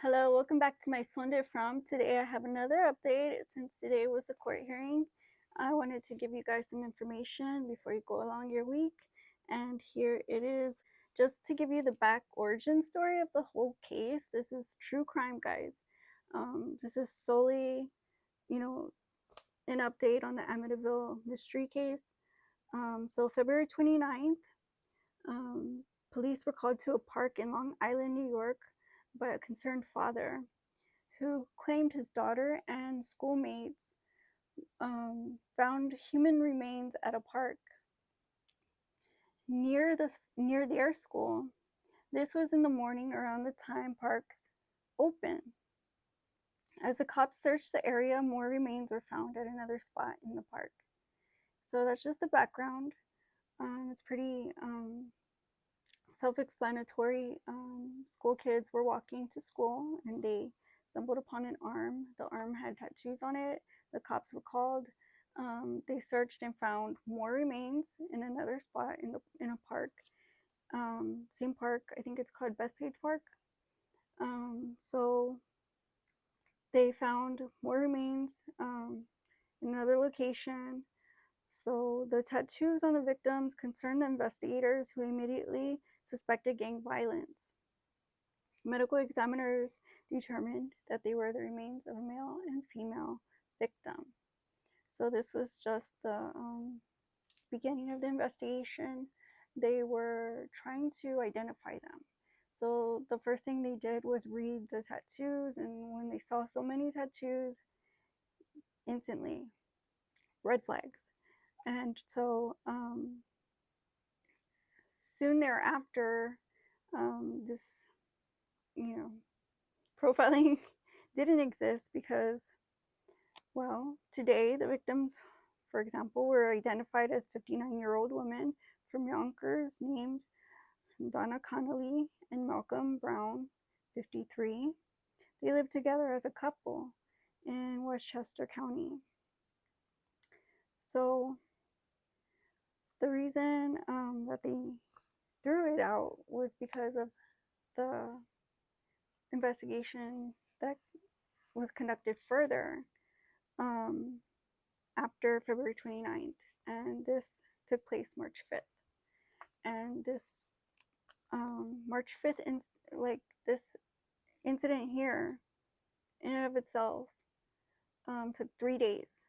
Hello, welcome back to my Sunday From. Today I have another update. Since today was a court hearing, I wanted to give you guys some information before you go along your week. And here it is, just to give you the back origin story of the whole case. This is true crime, guys. This is solely, you know, an update on the Amityville mystery case. So February 29th, um, police were called to a park in Long Island, New York, by a concerned father who claimed his daughter and schoolmates found human remains at a park near their school. This was in the morning around the time parks open. As the cops searched the area, more remains were found at another spot in the park. So that's just the background. It's pretty self-explanatory. School kids were walking to school and they stumbled upon an arm. The arm had tattoos on it. The cops were called. They searched and found more remains in another spot in a park. Same park, I think it's called Bethpage Park. So they found more remains in another location. So the tattoos on the victims concerned the investigators, who immediately suspected gang violence. Medical examiners determined that they were the remains of a male and female victim. So this was just the beginning of the investigation. They were trying to identify them. So the first thing they did was read the tattoos, and when they saw so many tattoos, instantly red flags. And so soon thereafter, this, you know, profiling didn't exist because, well, today the victims, for example, were identified as 59-year-old women from Yonkers named Donna Connolly and Malcolm Brown, 53. They lived together as a couple in Westchester County. So the reason that they threw it out was because of the investigation that was conducted further after February 29th, and this took place March 5th. And this March 5th, this incident here, in and of itself, took 3 days.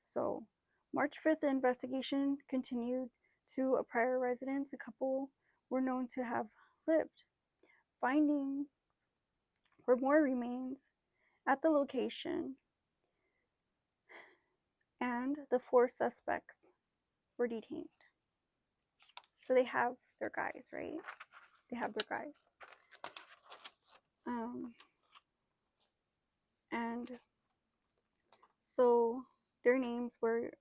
So March 5th, the investigation continued to a prior residence a couple were known to have lived. Findings were more remains at the location, and the 4 suspects were detained. So they have their guys, right? They have their guys. And so their names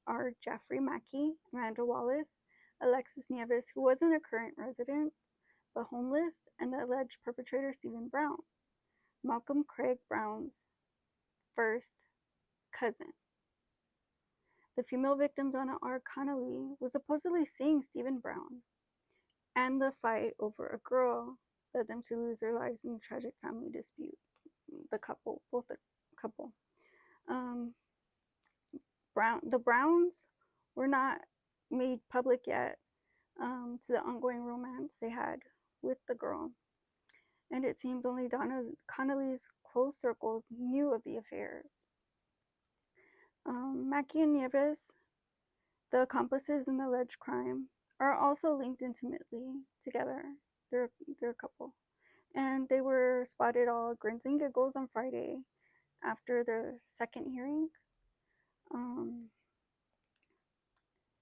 are Jeffrey Mackey, Amanda Wallace, Alexis Nieves, who wasn't a current resident but homeless, and the alleged perpetrator Stephen Brown, Malcolm Craig Brown's first cousin. The female victim, Donna R. Connolly, was supposedly seeing Stephen Brown, and the fight over a girl led them to lose their lives in the tragic family dispute. Both the couple. The Browns were not made public yet to the ongoing romance they had with the girl, and it seems only Donna Connolly's close circles knew of the affairs. Mackey and Nieves, the accomplices in the alleged crime, are also linked intimately together. They're a couple, and they were spotted all grins and giggles on Friday after their second hearing.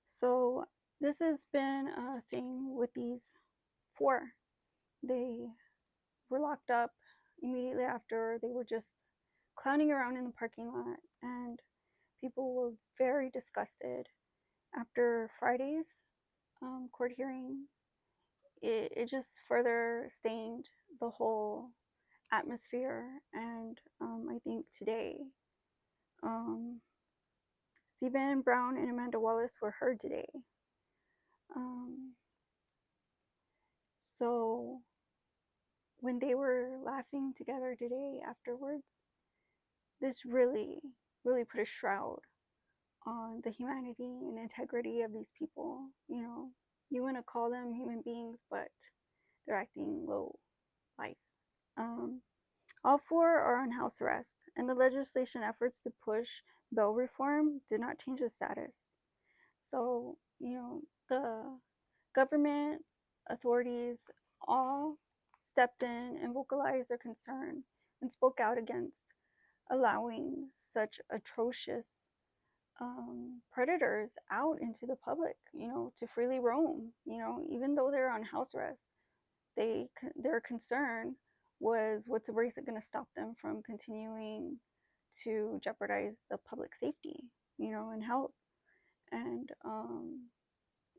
So this has been a thing with these 4. They were locked up immediately after. They were just clowning around in the parking lot, and people were very disgusted. After Friday's court hearing, it just further stained the whole atmosphere. And I think today, Stephen Brown and Amanda Wallace were heard today. So when they were laughing together today afterwards, this really, really put a shroud on the humanity and integrity of these people. You know, you want to call them human beings, but they're acting low life. Um, all four are on house arrest, and the legislation efforts to push bail reform did not change the status. So, you know, the government, authorities all stepped in and vocalized their concern and spoke out against allowing such atrocious predators out into the public, you know, to freely roam. You know, even though they're on house arrest, their concern was what's the race going to stop them from continuing to jeopardize the public safety, you know, and health. And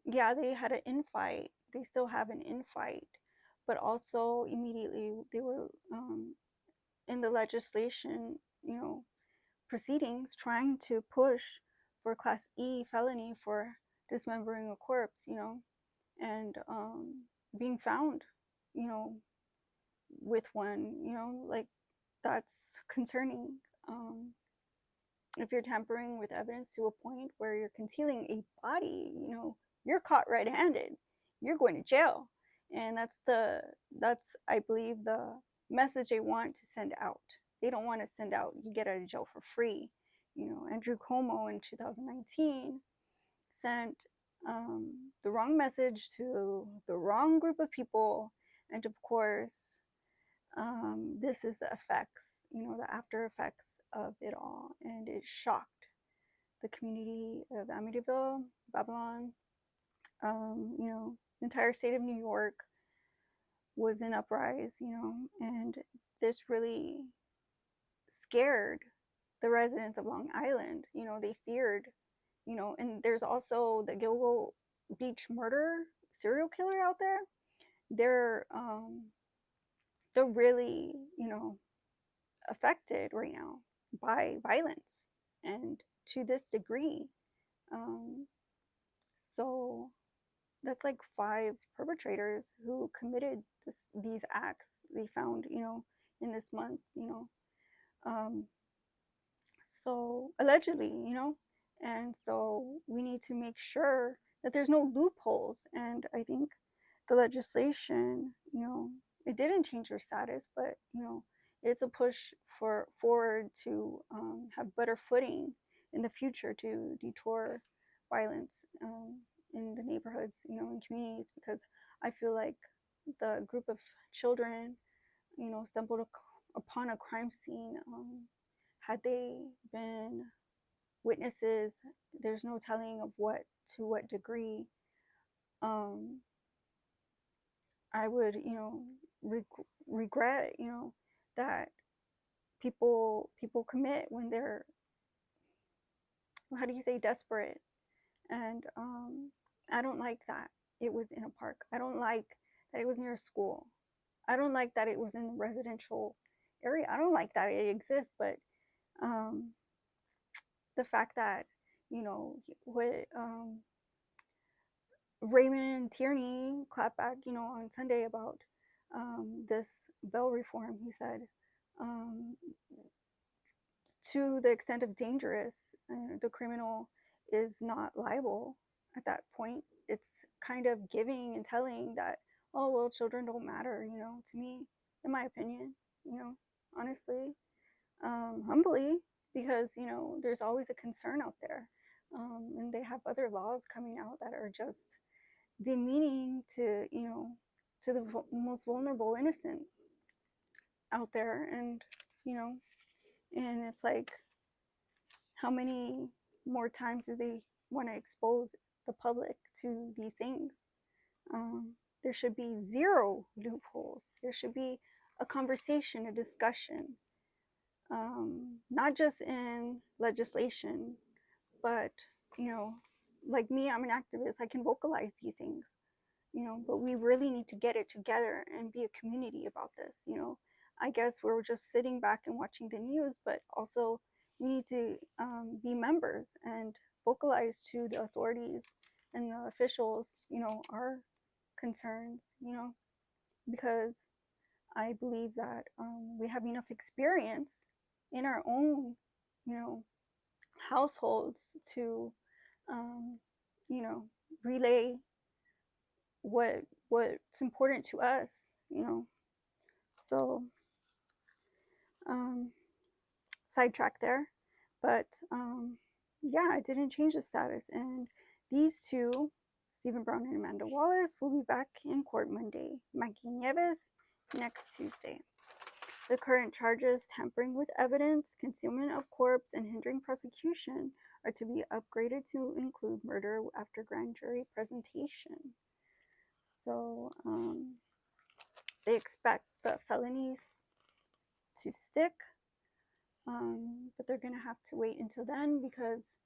yeah, they had an infight. They still have an infight, but also immediately they were in the legislation, you know, proceedings trying to push for Class E felony for dismembering a corpse, you know, and being found, you know, with one, you know, like that's concerning. If you're tampering with evidence to a point where you're concealing a body, you know, you're caught red-handed. You're going to jail, and that's I believe the message they want to send out. They don't want to send out you get out of jail for free. You know, Andrew Cuomo in 2019 sent the wrong message to the wrong group of people, and of course, this is the effects, you know, the after effects of it all, and it shocked the community of Amityville, Babylon. You know, the entire state of New York was in uprise, you know, and this really scared the residents of Long Island. You know, they feared, you know, and there's also the Gilgo Beach murder serial killer out there. They're they're really, you know, affected right now by violence and to this degree. Um, so that's like 5 perpetrators who committed these acts they found, you know, in this month, you know. Um, so allegedly, you know, and so we need to make sure that there's no loopholes. And I think the legislation, you know, it didn't change their status, but you know, it's a push for forward to have better footing in the future to detour violence in the neighborhoods, you know, in communities, because I feel like the group of children, you know, stumbled upon a crime scene. Had they been witnesses, there's no telling of what degree. Um, I would, you know, regret, you know, that people commit when they're, how do you say, desperate. And I don't like that it was in a park. I don't like that it was near a school. I don't like that it was in a residential area. I don't like that it exists, but um, the fact that, you know, what Raymond Tierney clapped back, you know, on Sunday about this bail reform. He said, um, to the extent of dangerous, the criminal is not liable at that point. It's kind of giving and telling that, oh, well, children don't matter, you know, to me, in my opinion, you know, honestly, humbly, because, you know, there's always a concern out there. And they have other laws coming out that are just demeaning to, you know, to the most vulnerable innocent out there. And, you know, and it's like, how many more times do they want to expose the public to these things? There should be zero loopholes. There should be a conversation, a discussion, not just in legislation, but, you know, like me, I'm an activist. I can vocalize these things, you know, but we really need to get it together and be a community about this, you know. I guess we're just sitting back and watching the news, but also we need to be members and vocalize to the authorities and the officials, you know, our concerns, you know, because I believe that we have enough experience in our own, you know, households to, um, you know, relay what's important to us, you know. So, um, sidetrack there, but yeah, I didn't change the status, and these two, Stephen Brown and Amanda Wallace, will be back in court Monday. Mikey Nieves next Tuesday. The current charges, tampering with evidence, concealment of corpse, and hindering prosecution, are to be upgraded to include murder after grand jury presentation. So they expect the felonies to stick, but they're going to have to wait until then because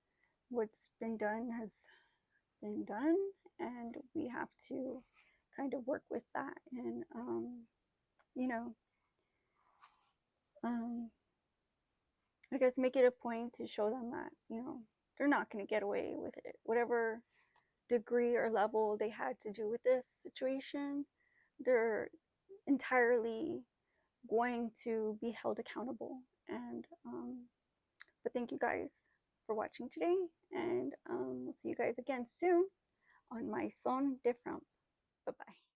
what's been done has been done, and we have to kind of work with that and, you know, I guess make it a point to show them that, you know, they're not going to get away with it. Whatever degree or level they had to do with this situation, they're entirely going to be held accountable. And but thank you guys for watching today, and we'll see you guys again soon on my son de Frump. Bye bye.